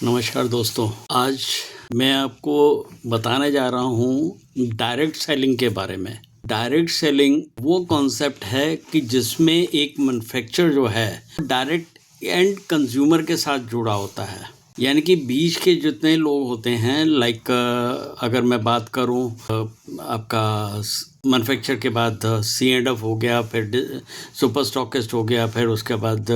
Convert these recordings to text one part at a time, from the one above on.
नमस्कार दोस्तों। आज मैं आपको बताने जा रहा हूँ डायरेक्ट सेलिंग के बारे में। डायरेक्ट सेलिंग वो कॉन्सेप्ट है कि जिसमें एक मैन्युफैक्चरर जो है डायरेक्ट एंड कंज्यूमर के साथ जुड़ा होता है। यानी कि बीच के जितने लोग होते हैं अगर मैं बात करूँ आपका मैन्युफैक्चर के बाद सी एंड एफ हो गया, फिर सुपर स्टॉकिस्ट हो गया, फिर उसके बाद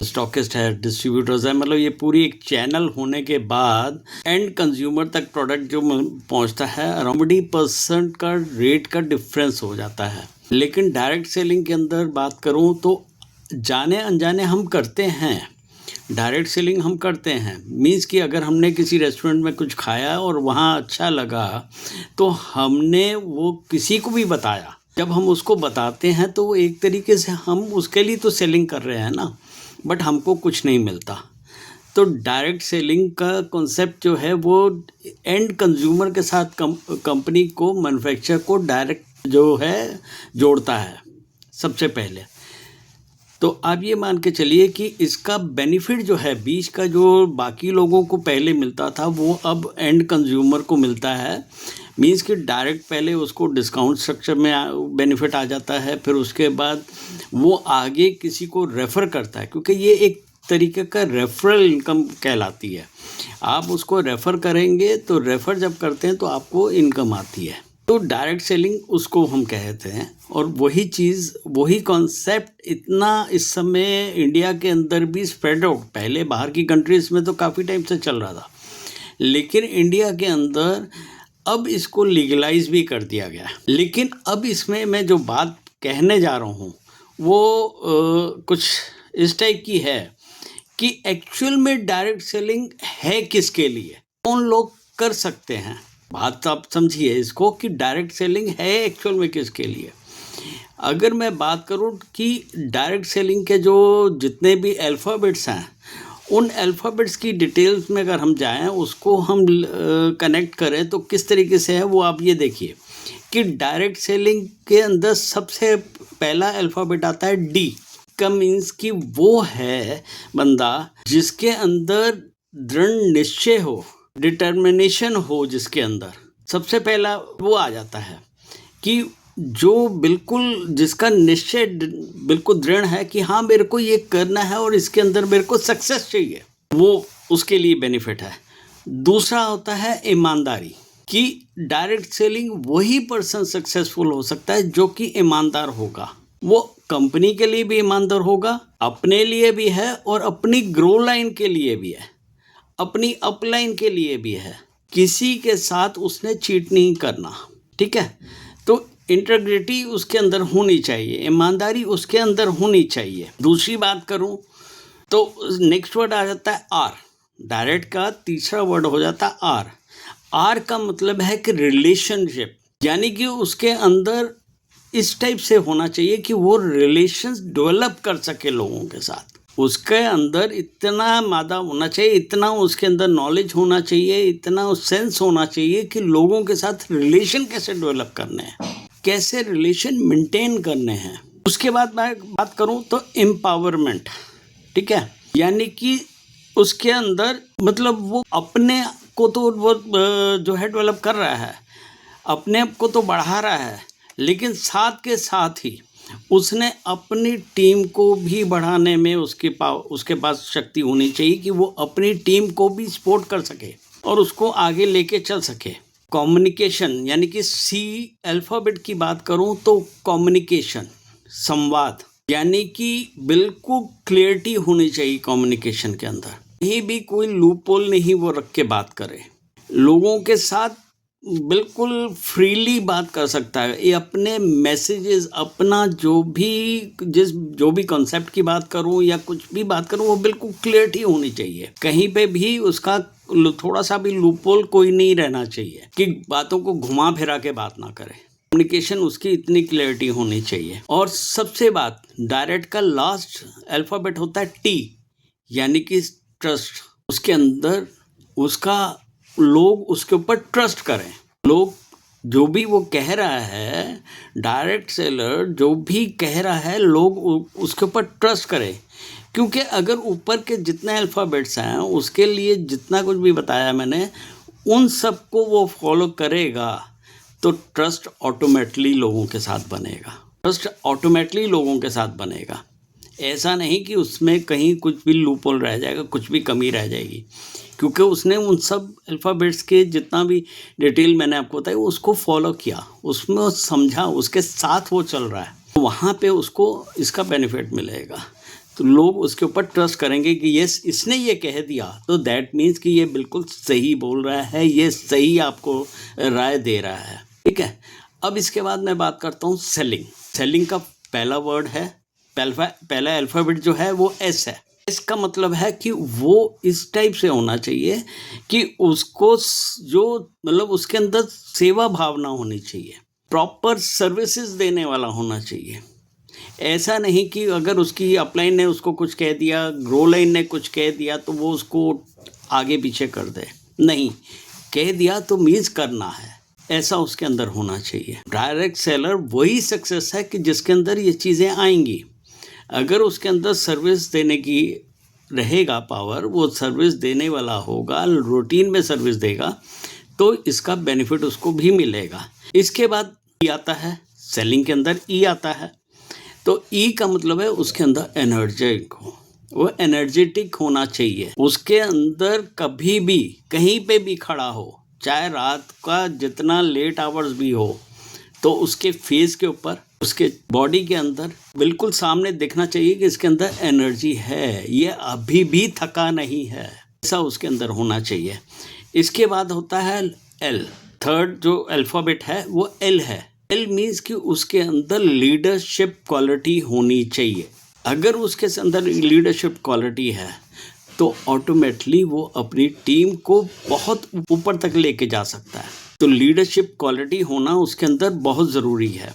स्टॉकिस्ट है, डिस्ट्रीब्यूटर्स है। मतलब ये पूरी एक चैनल होने के बाद एंड कंज्यूमर तक प्रोडक्ट जो पहुंचता है अराउंड 40% का रेट का डिफरेंस हो जाता है। लेकिन डायरेक्ट सेलिंग के अंदर बात करूं तो जाने अनजाने हम करते हैं, डायरेक्ट सेलिंग हम करते हैं। मीन्स कि अगर हमने किसी रेस्टोरेंट में कुछ खाया और वहाँ अच्छा लगा तो हमने वो किसी को भी बताया। जब हम उसको बताते हैं तो वो एक तरीके से हम उसके लिए तो सेलिंग कर रहे हैं ना, बट हमको कुछ नहीं मिलता। तो डायरेक्ट सेलिंग का कॉन्सेप्ट जो है वो एंड कंज्यूमर के साथ कंपनी को, मैन्युफैक्चरर को डायरेक्ट जो है जोड़ता है सबसे पहले। तो आप ये मान के चलिए कि इसका बेनिफिट जो है बीच का, जो बाकी लोगों को पहले मिलता था वो अब एंड कंज्यूमर को मिलता है। मीन्स कि डायरेक्ट पहले उसको डिस्काउंट स्ट्रक्चर में बेनिफिट आ जाता है, फिर उसके बाद वो आगे किसी को रेफ़र करता है, क्योंकि ये एक तरीके का रेफरल इनकम कहलाती है। आप उसको रेफ़र करेंगे तो रेफ़र जब करते हैं तो आपको इनकम आती है। तो डायरेक्ट सेलिंग उसको हम कहते हैं। और वही चीज़, वही कॉन्सेप्ट इतना इस समय इंडिया के अंदर भी स्प्रेड आउट, पहले बाहर की कंट्रीज़ में तो काफ़ी टाइम से चल रहा था, लेकिन इंडिया के अंदर अब इसको लीगलाइज भी कर दिया गया है। लेकिन अब इसमें मैं जो बात कहने जा रहा हूँ वो कुछ इस टाइप की है कि एक्चुअल में डायरेक्ट सेलिंग है किसके लिए, कौन लोग कर सकते हैं। बात आप समझिए इसको कि डायरेक्ट सेलिंग है एक्चुअल में किसके लिए। अगर मैं बात करूं कि डायरेक्ट सेलिंग के जो जितने भी अल्फ़ाबेट्स हैं, उन अल्फ़ाबेट्स की डिटेल्स में अगर हम जाएं, उसको हम कनेक्ट करें तो किस तरीके से है वो आप ये देखिए कि डायरेक्ट सेलिंग के अंदर सबसे पहला अल्फ़ाबेट आता है डी का। मीन्स कि वो है बंदा जिसके अंदर दृढ़ निश्चय हो, डिटर्मिनेशन हो, जिसके अंदर सबसे पहला वो आ जाता है कि जो बिल्कुल जिसका निश्चय बिल्कुल दृढ़ है कि हाँ मेरे को ये करना है और इसके अंदर मेरे को सक्सेस चाहिए, वो उसके लिए बेनिफिट है। दूसरा होता है ईमानदारी, कि डायरेक्ट सेलिंग वही पर्सन सक्सेसफुल हो सकता है जो कि ईमानदार होगा। वो कंपनी के लिए भी ईमानदार होगा, अपने लिए भी है और अपनी ग्रो लाइन के लिए भी है, अपनी अपलाइन के लिए भी है। किसी के साथ उसने चीट नहीं करना, ठीक है। तो इंटीग्रिटी उसके अंदर होनी चाहिए, ईमानदारी उसके अंदर होनी चाहिए। दूसरी बात करूं तो नेक्स्ट वर्ड आ जाता है आर। डायरेक्ट का तीसरा वर्ड हो जाता है आर। आर का मतलब है कि रिलेशनशिप, यानी कि उसके अंदर इस टाइप से होना चाहिए कि वो रिलेशंस डेवलप कर सके लोगों के साथ। उसके अंदर इतना मादा होना चाहिए, इतना उसके अंदर नॉलेज होना चाहिए, इतना सेंस होना चाहिए कि लोगों के साथ रिलेशन कैसे डेवलप करने हैं, कैसे रिलेशन मेंटेन करने हैं। उसके बाद मैं बात करूं तो एम्पावरमेंट, ठीक है। यानी कि उसके अंदर मतलब वो अपने को तो वो जो है डेवलप कर रहा है, अपने आप को तो बढ़ा रहा है, लेकिन साथ के साथ ही उसने अपनी टीम को भी बढ़ाने में उसके पास शक्ति होनी चाहिए कि वो अपनी टीम को भी सपोर्ट कर सके और उसको आगे लेके चल सके। कम्युनिकेशन, यानी कि सी अल्फ़ाबेट की बात करूं तो कम्युनिकेशन, संवाद, यानी कि बिल्कुल क्लियरिटी होनी चाहिए कम्युनिकेशन के अंदर। कहीं भी कोई लूपहोल नहीं वो रख के बात करे, लोगों के साथ बिल्कुल फ्रीली बात कर सकता है। ये अपने मैसेजेस, अपना जो भी कॉन्सेप्ट की बात करूं या कुछ भी बात करूं, वो बिल्कुल क्लियरिटी होनी चाहिए। कहीं पे भी उसका थोड़ा सा भी लूपहोल कोई नहीं रहना चाहिए कि बातों को घुमा फिरा के बात ना करे। कम्युनिकेशन उसकी इतनी क्लियरिटी होनी चाहिए। और सबसे बात, डायरेक्ट का लास्ट अल्फ़ाबेट होता है टी, यानी कि ट्रस्ट। उसके अंदर उसका लोग उसके ऊपर ट्रस्ट करें। लोग जो भी वो कह रहा है, डायरेक्ट सेलर जो भी कह रहा है, लोग उसके ऊपर ट्रस्ट करें। क्योंकि अगर ऊपर के जितने अल्फ़ाबेट्स हैं उसके लिए जितना कुछ भी बताया मैंने उन सबको वो फॉलो करेगा तो ट्रस्ट ऑटोमेटिकली लोगों के साथ बनेगा। ऐसा नहीं कि उसमें कहीं कुछ भी लूपहोल रह जाएगा, कुछ भी कमी रह जाएगी, क्योंकि उसने उन सब अल्फ़ाबेट्स के जितना भी डिटेल मैंने आपको बताया उसको फॉलो किया, उसमें समझा, उसके साथ वो चल रहा है, तो वहाँ पे उसको इसका बेनिफिट मिलेगा। तो लोग उसके ऊपर ट्रस्ट करेंगे कि यस इसने ये कह दिया तो दैट मीन्स कि ये बिल्कुल सही बोल रहा है, ये सही आपको राय दे रहा है। ठीक है, अब इसके बाद मैं बात करता हूँ सेलिंग का पहला वर्ड है, पहला अल्फ़ाबेट जो है वो एस है। इसका मतलब है कि वो इस टाइप से होना चाहिए कि उसको जो मतलब उसके अंदर सेवा भावना होनी चाहिए, प्रॉपर सर्विसेज देने वाला होना चाहिए। ऐसा नहीं कि अगर उसकी अपलाइन ने उसको कुछ कह दिया, ग्रो लाइन ने कुछ कह दिया तो वो उसको आगे पीछे कर दे, नहीं, कह दिया तो मीन्स करना है, ऐसा उसके अंदर होना चाहिए। डायरेक्ट सेलर वही सक्सेस है कि जिसके अंदर ये चीज़ें आएंगी। अगर उसके अंदर सर्विस देने की रहेगा पावर, वो सर्विस देने वाला होगा, रूटीन में सर्विस देगा, तो इसका बेनिफिट उसको भी मिलेगा। इसके बाद ई आता है, सेलिंग के अंदर ई आता है, तो ई का मतलब है उसके अंदर एनर्जेटिक हो, वो एनर्जेटिक होना चाहिए। उसके अंदर कभी भी कहीं पे भी खड़ा हो, चाहे रात का जितना लेट आवर्स भी हो, तो उसके फेस के ऊपर, उसके बॉडी के अंदर बिल्कुल सामने दिखना चाहिए कि इसके अंदर एनर्जी है, ये अभी भी थका नहीं है, ऐसा उसके अंदर होना चाहिए। इसके बाद होता है एल, थर्ड जो अल्फ़ाबेट है वो एल है। एल मीन्स कि उसके अंदर लीडरशिप क्वालिटी होनी चाहिए। अगर उसके अंदर लीडरशिप क्वालिटी है तो ऑटोमेटिकली वो अपनी टीम को बहुत ऊपर तक लेके जा सकता है। तो लीडरशिप क्वालिटी होना उसके अंदर बहुत ज़रूरी है।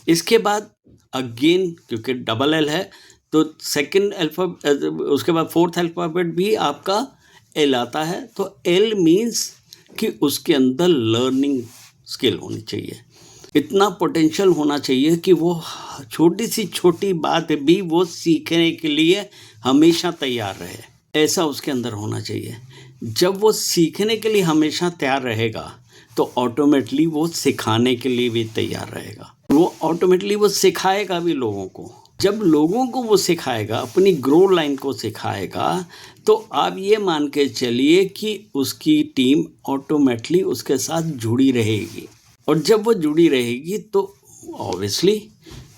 इसके बाद अगेन क्योंकि डबल एल है तो सेकंड अल्फ़ाबेट, उसके बाद फोर्थ अल्फ़ाबेट भी आपका एल आता है। तो एल मीन्स कि उसके अंदर लर्निंग स्किल होनी चाहिए, इतना पोटेंशियल होना चाहिए कि वो छोटी सी छोटी बात भी वो सीखने के लिए हमेशा तैयार रहे, ऐसा उसके अंदर होना चाहिए। जब वो सीखने के लिए हमेशा तैयार रहेगा तो ऑटोमेटिकली वो सिखाने के लिए भी तैयार रहेगा, वो ऑटोमेटिकली वो सिखाएगा भी लोगों को। जब लोगों को वो सिखाएगा, अपनी ग्रो लाइन को सिखाएगा, तो आप ये मान के चलिए कि उसकी टीम ऑटोमेटिकली उसके साथ जुड़ी रहेगी। और जब वो जुड़ी रहेगी तो ऑब्वियसली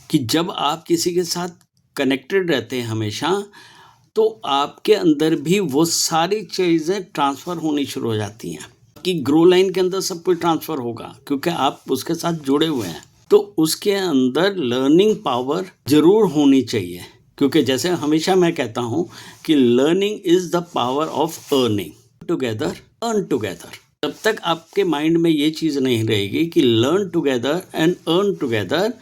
कि जब आप किसी के साथ कनेक्टेड रहते हैं हमेशा, तो आपके अंदर भी वो सारी चीज़ें ट्रांसफ़र होनी शुरू हो जाती हैं कि ग्रो लाइन के अंदर सब कुछ ट्रांसफ़र होगा क्योंकि आप उसके साथ जुड़े हुए हैं। तो उसके अंदर लर्निंग पावर ज़रूर होनी चाहिए, क्योंकि जैसे हमेशा मैं कहता हूँ कि learning is the power of earning together, earn together. जब तक आपके माइंड में ये चीज़ नहीं रहेगी कि learn together and earn together,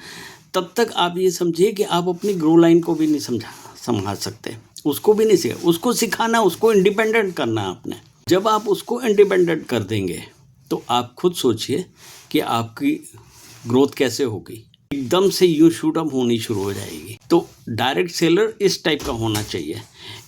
तब तक आप ये समझिए कि आप अपनी ग्रो लाइन को भी नहीं संभाल सकते, उसको भी नहीं सीखा, उसको सिखाना, उसको इंडिपेंडेंट करना आपने। जब आप उसको इंडिपेंडेंट कर देंगे तो आप खुद सोचिए कि आपकी ग्रोथ कैसे होगी, एकदम से यू शूट अप होनी शुरू हो जाएगी। तो डायरेक्ट सेलर इस टाइप का होना चाहिए।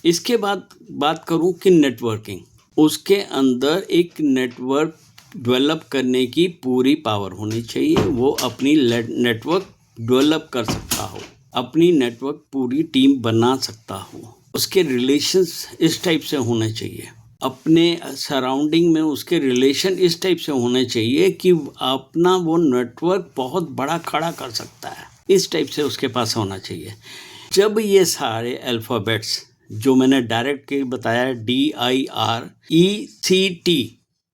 इसके बाद बात करूं कि नेटवर्किंग, उसके अंदर एक नेटवर्क डेवलप करने की पूरी पावर होनी चाहिए। वो अपनी नेटवर्क डेवलप कर सकता हो, अपनी नेटवर्क पूरी टीम बना सकता हो। उसके रिलेशंस इस टाइप से होने चाहिए, अपने सराउंडिंग में उसके रिलेशन इस टाइप से होने चाहिए कि अपना वो नेटवर्क बहुत बड़ा खड़ा कर सकता है, इस टाइप से उसके पास होना चाहिए। जब ये सारे अल्फ़ाबेट्स जो मैंने डायरेक्ट के बताया, DIRECT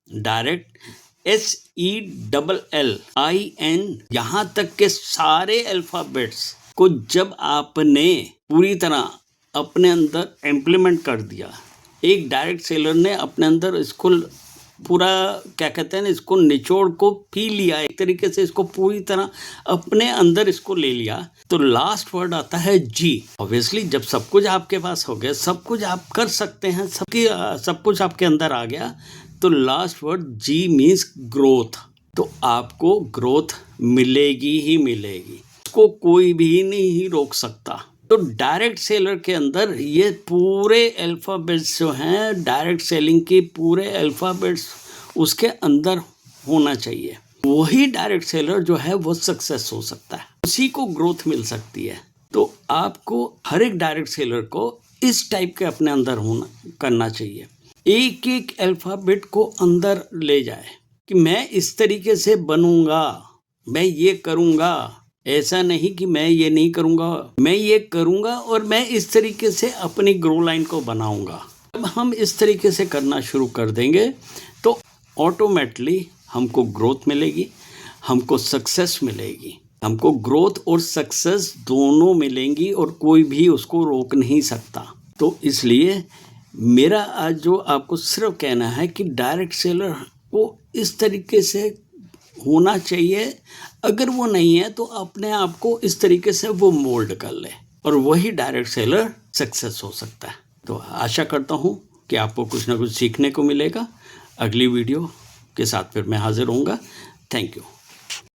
डायरेक्ट, SELLIN, यहाँ तक के सारे अल्फ़ाबेट्स को जब आपने पूरी तरह अपने अंदर इम्प्लीमेंट कर दिया, एक डायरेक्ट सेलर ने अपने अंदर इसको पूरा क्या कहते हैं ना, इसको निचोड़ को पी लिया, एक तरीके से इसको पूरी तरह अपने अंदर इसको ले लिया, तो लास्ट वर्ड आता है जी। ऑब्वियसली जब सब कुछ आपके पास हो गया, सब कुछ आप कर सकते हैं, सब कुछ आपके अंदर आ गया, तो लास्ट वर्ड जी मीन्स ग्रोथ। तो आपको ग्रोथ मिलेगी ही मिलेगी, उसको कोई भी नहीं रोक सकता। तो डायरेक्ट सेलर के अंदर ये पूरे अल्फ़ाबेट्स जो हैं, डायरेक्ट सेलिंग के पूरे अल्फ़ाबेट्स उसके अंदर होना चाहिए। वही डायरेक्ट सेलर जो है वो सक्सेस हो सकता है, उसी को ग्रोथ मिल सकती है। तो आपको हर एक डायरेक्ट सेलर को इस टाइप के अपने अंदर होना करना चाहिए, एक एक अल्फ़ाबेट को अंदर ले जाए कि मैं इस तरीके से बनूंगा, मैं ये करूंगा, ऐसा नहीं कि मैं ये नहीं करूंगा, मैं ये करूंगा और मैं इस तरीके से अपनी ग्रो लाइन को बनाऊंगा। जब हम इस तरीके से करना शुरू कर देंगे तो ऑटोमेटिकली हमको ग्रोथ मिलेगी, हमको सक्सेस मिलेगी, हमको ग्रोथ और सक्सेस दोनों मिलेंगी और कोई भी उसको रोक नहीं सकता। तो इसलिए मेरा आज जो आपको सिर्फ कहना है कि डायरेक्ट सेलर को इस तरीके से होना चाहिए। अगर वो नहीं है तो अपने आप को इस तरीके से वो मोल्ड कर ले और वही डायरेक्ट सेलर सक्सेस हो सकता है। तो आशा करता हूँ कि आपको कुछ ना कुछ सीखने को मिलेगा। अगली वीडियो के साथ फिर मैं हाजिर होऊंगा। Thank you.